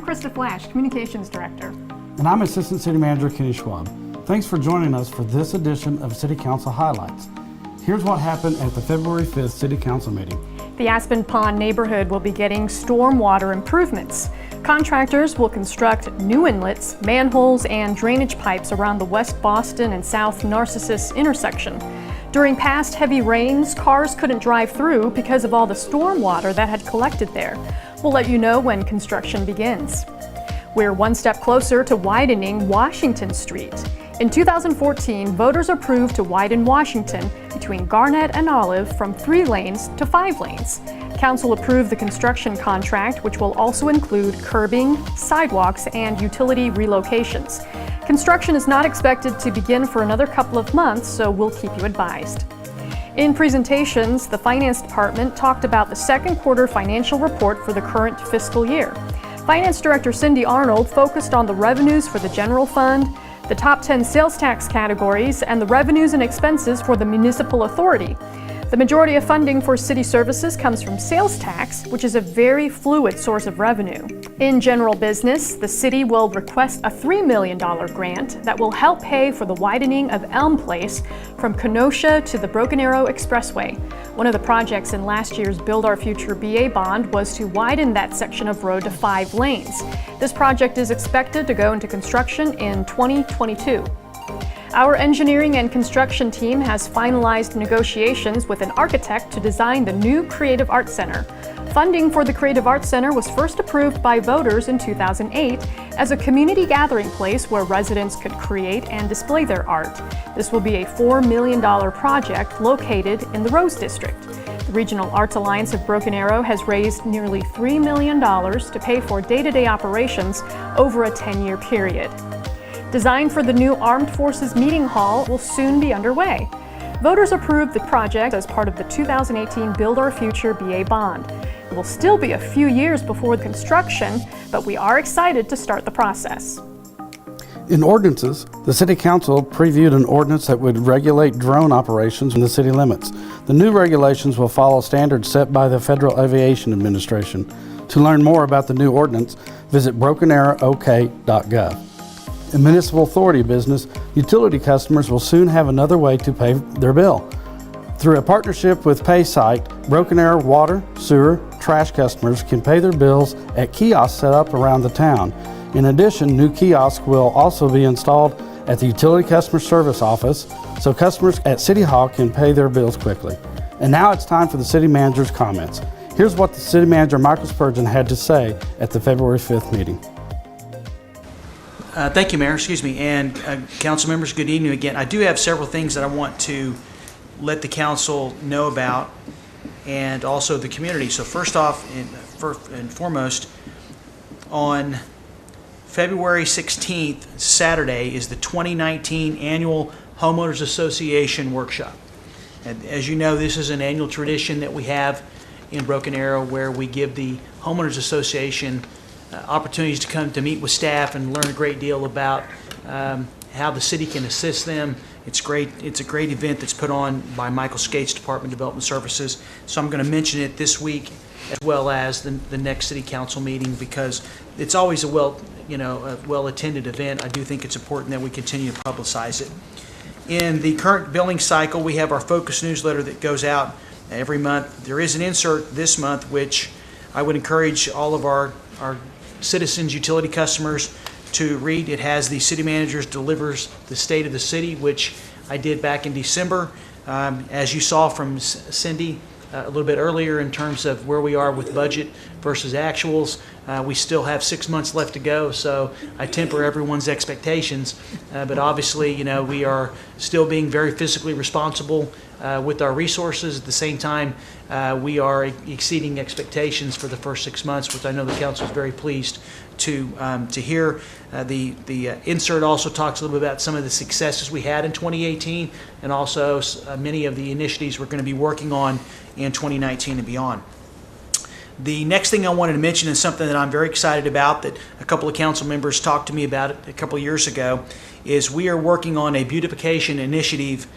Krista Flasch, Communications Director. And I'm Assistant City Manager Kenny Schwab. Thanks for joining us for this edition of City Council Highlights. Here's what happened at the February 5th City Council meeting. The Aspen Pond neighborhood will be getting stormwater improvements. Contractors will construct new inlets, manholes, and drainage pipes around the West Boston and South Narcissus intersection. During past heavy rains, cars couldn't drive through because of all the stormwater that had collected there. We'll let you know when construction begins. We're one step closer to widening Washington Street. In 2014, voters approved to widen Washington between Garnett and Olive from 3 lanes to 5 lanes. Council approved the construction contract, which will also include curbing, sidewalks, and utility relocations. Construction is not expected to begin for another couple of months, so we'll keep you advised. In presentations, the Finance Department talked about the second quarter financial report for the current fiscal year. Finance Director Cindy Arnold focused on the revenues for the general fund, the top 10 sales tax categories, and the revenues and expenses for the municipal authority. The majority of funding for city services comes from sales tax, which is a very fluid source of revenue. In general business, the city will request a $3 million grant that will help pay for the widening of Elm Place from Kenosha to the Broken Arrow Expressway. One of the projects in last year's Build Our Future BA bond was to widen that section of road to 5 lanes. This project is expected to go into construction in 2022. Our engineering and construction team has finalized negotiations with an architect to design the new Creative Arts Center. Funding for the Creative Arts Center was first approved by voters in 2008 as a community gathering place where residents could create and display their art. This will be a $4 million project located in the Rose District. The Regional Arts Alliance of Broken Arrow has raised nearly $3 million to pay for day-to-day operations over a 10-year period. Design for the new Armed Forces Meeting Hall will soon be underway. Voters approved the project as part of the 2018 Build Our Future BA bond. It will still be a few years before the construction, but we are excited to start the process. In ordinances, the City Council previewed an ordinance that would regulate drone operations in the city limits. The new regulations will follow standards set by the Federal Aviation Administration. To learn more about the new ordinance, visit brokenarrowok.gov. In municipal authority business, utility customers will soon have another way to pay their bill. Through a partnership with PaySite, Broken Arrow water, sewer, trash customers can pay their bills at kiosks set up around the town. In addition, new kiosks will also be installed at the Utility Customer Service Office so customers at City Hall can pay their bills quickly. And now it's time for the City Manager's comments. Here's what the City Manager Michael Spurgeon had to say at the February 5th meeting. Thank you, Mayor. And council members, good evening again. I do have several things that I want to let the council know about and also the community. So first off and foremost, on February 16th, Saturday, is the 2019 Annual Homeowners Association Workshop. And as you know, this is an annual tradition that we have in Broken Arrow where we give the Homeowners Association opportunities to come to meet with staff and learn a great deal about how the city can assist them. It's great. It's a great event that's put on by Michael Skate's Department of Development Services. So I'm going to mention it this week as well as the next City Council meeting because it's always a well-attended event. I do think it's important that we continue to publicize it. In the current billing cycle, we have our Focus newsletter that goes out every month. There is an insert this month which I would encourage all of our citizens, utility customers to read. It has the city managers delivers the state of the city, which I did back in December. As you saw from Cindy a little bit earlier in terms of where we are with budget versus actuals, we still have 6 months left to go, so I temper everyone's expectations. But obviously, we are still being very fiscally responsible with our resources. At the same time, we are exceeding expectations for the first 6 months, which I know the council is very pleased to hear. The insert also talks a little bit about some of the successes we had in 2018 and also many of the initiatives we're going to be working on in 2019 and beyond. The next thing I wanted to mention is something that I'm very excited about that a couple of council members talked to me about it a couple of years ago, is we are working on a beautification initiative,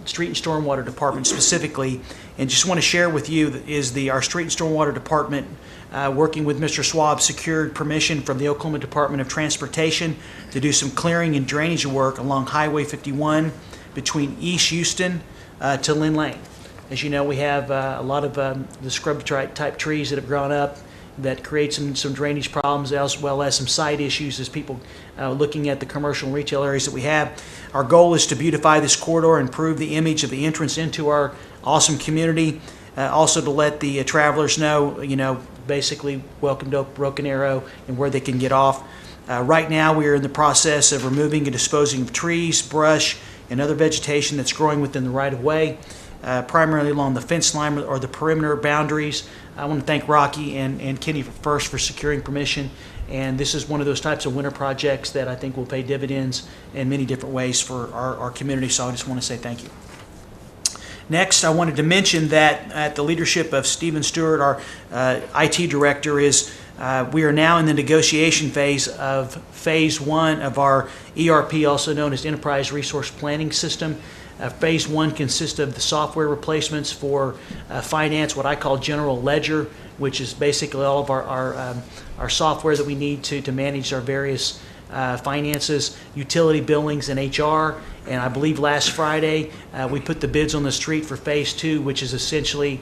Street and Stormwater Department specifically, and just want to share with you that is our Street and Stormwater Department working with Mr. Schwab, secured permission from the Oklahoma Department of Transportation to do some clearing and drainage work along Highway 51 between East Houston to Lynn Lane. As you know, we have a lot of the scrub type trees that have grown up that create some drainage problems, as well as some site issues as people looking at the commercial and retail areas that we have. Our goal is to beautify this corridor and improve the image of the entrance into our awesome community. Also to let the travelers know, basically welcome to Broken Arrow and where they can get off. Right now we are in the process of removing and disposing of trees, brush, and other vegetation that's growing within the right-of-way, primarily along the fence line or the perimeter boundaries. I want to thank Rocky and Kenny for securing permission, and this is one of those types of winter projects that I think will pay dividends in many different ways for our community, so I just want to say thank you. Next, I wanted to mention that at the leadership of Stephen Stewart, our IT director, we are now in the negotiation phase of phase 1 of our ERP, also known as Enterprise Resource Planning System. Phase 1 consists of the software replacements for finance, what I call general ledger, which is basically all of our software that we need to manage our various finances, utility billings, and HR. And I believe last Friday we put the bids on the street for phase 2, which is essentially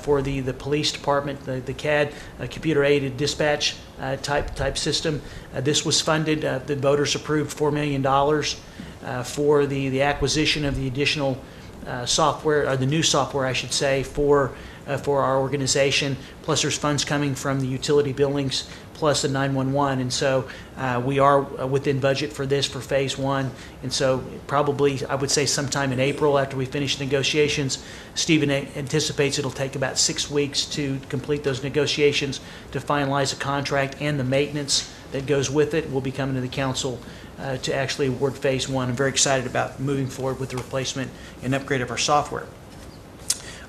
for the police department, the CAD, computer-aided dispatch type system. This was funded. The voters approved $4 million for the acquisition of the additional software, or the new software, I should say, for our organization. Plus, there's funds coming from the utility billings, plus the 911, and so we are within budget for this for phase 1. And so probably, I would say sometime in April, after we finish negotiations, Stephen anticipates it'll take about 6 weeks to complete those negotiations to finalize the contract and the maintenance that goes with it. We'll be coming to the council to actually award phase 1. I'm very excited about moving forward with the replacement and upgrade of our software.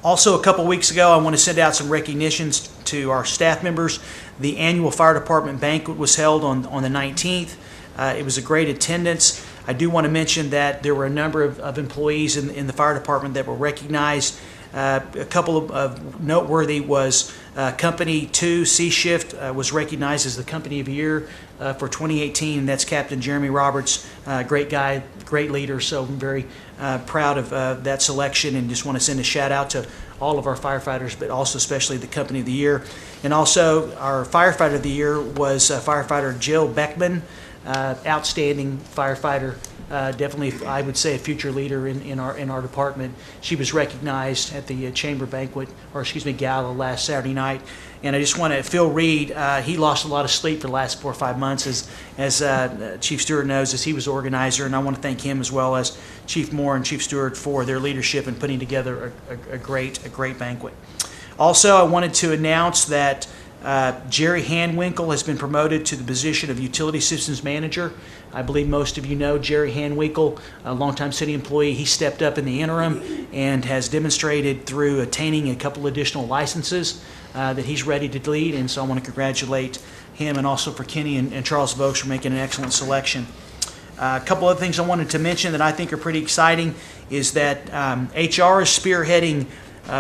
Also, a couple weeks ago, I want to send out some recognitions to our staff members. The annual fire department banquet was held on the 19th. It was a great attendance. I do want to mention that there were a number of employees in the fire department that were recognized. A couple of noteworthy was Company 2, C Shift, was recognized as the Company of the Year for 2018, and that's Captain Jeremy Roberts. Great guy, great leader, so I'm very proud of that selection, and just want to send a shout out to all of our firefighters, but also especially the Company of the Year. And also our Firefighter of the Year was firefighter Jill Beckman, outstanding firefighter. Definitely, I would say, a future leader in our department. She was recognized at the chamber banquet, gala last Saturday night. And I just want to, Phil Reed, he lost a lot of sleep for the last 4 or 5 months, as Chief Stewart knows, as he was organizer. And I want to thank him, as well as Chief Moore and Chief Stewart, for their leadership in putting together a great banquet. Also, I wanted to announce that Jerry Hanwinkle has been promoted to the position of Utility Systems Manager. I believe most of you know Jerry Hanwinkle, a longtime city employee. He stepped up in the interim and has demonstrated through attaining a couple additional licenses that he's ready to lead. And so I want to congratulate him, and also for Kenny and Charles Vokes for making an excellent selection. A couple other things I wanted to mention that I think are pretty exciting is that HR is spearheading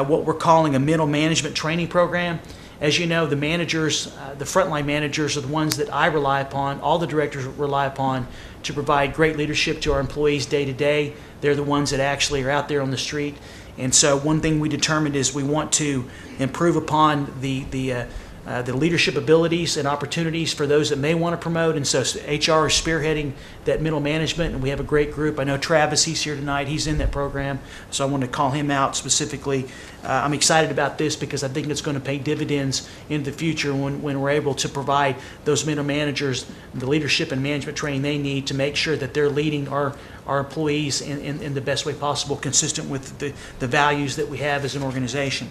what we're calling a middle management training program. As you know, the managers, the frontline managers, are the ones that I rely upon, all the directors rely upon, to provide great leadership to our employees day to day. They're the ones that actually are out there on the street. And so one thing we determined is we want to improve upon the leadership abilities and opportunities for those that may want to promote. And so HR is spearheading that middle management, and we have a great group. I know Travis, he's here tonight. He's in that program, so I want to call him out specifically. I'm excited about this because I think it's going to pay dividends in the future when we're able to provide those middle managers the leadership and management training they need to make sure that they're leading our employees in the best way possible, consistent with the values that we have as an organization.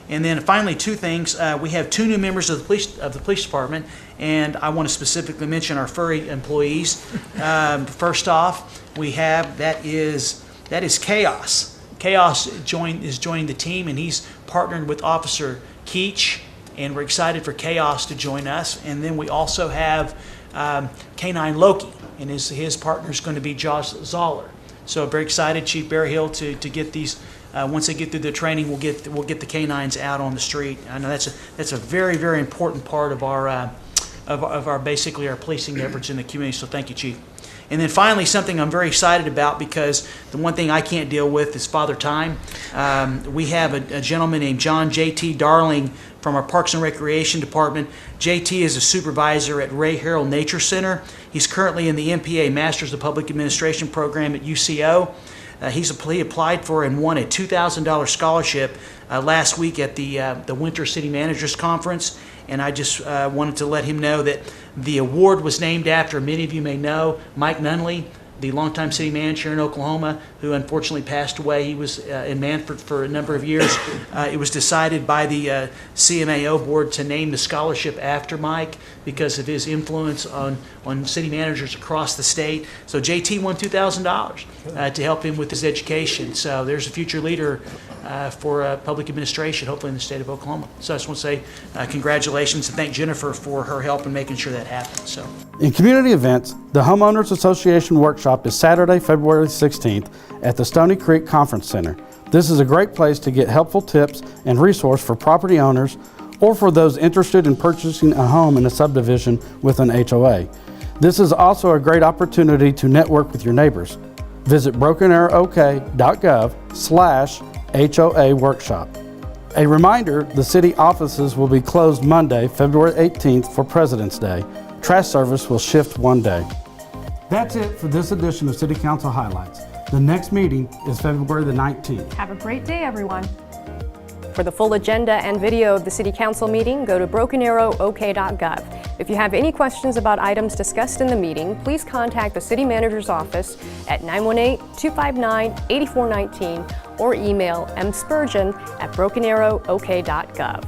And then finally, 2 things. We have 2 new members of the police department, and I want to specifically mention our furry employees. First off, we have that is Chaos. Chaos is joining the team, and he's partnered with Officer Keach, and we're excited for Chaos to join us. And then we also have Canine Loki, and his partner is going to be Josh Zoller. So very excited, Chief Berryhill, to get these once they get through the training, we'll get the canines out on the street. I know that's a very, very important part of our basically our policing efforts in the community. So thank you, Chief. And then finally, something I'm very excited about, because the one thing I can't deal with is Father Time. We have a gentleman named John J.T. Darling from our Parks and Recreation Department. J.T. is a supervisor at Ray Harrell Nature Center. He's currently in the MPA Masters of Public Administration program at UCO. He applied for and won a $2,000 scholarship last week at the Winter City Managers Conference. And I just wanted to let him know that the award was named after, many of you may know, Mike Nunley, the longtime city manager in Oklahoma, who unfortunately passed away. He was in Manford for a number of years. It was decided by the CMAO board to name the scholarship after Mike because of his influence on city managers across the state. So JT won $2,000 to help him with his education. So there's a future leader for public administration, hopefully in the state of Oklahoma. So I just want to say congratulations and thank Jennifer for her help in making sure that happened. So, in community events, the Homeowners Association Workshop is Saturday, February 16th at the Stony Creek Conference Center. This is a great place to get helpful tips and resource for property owners or for those interested in purchasing a home in a subdivision with an HOA. This is also a great opportunity to network with your neighbors. Visit brokenarrowok.gov/HOA Workshop. A reminder, the city offices will be closed Monday, February 18th for President's Day. Trash service will shift one day. That's it for this edition of City Council Highlights. The next meeting is February the 19th. Have a great day, everyone. For the full agenda and video of the City Council meeting, go to brokenarrowok.gov. If you have any questions about items discussed in the meeting, please contact the City Manager's office at 918-259-8419 or email mspurgeon@brokenarrowok.gov.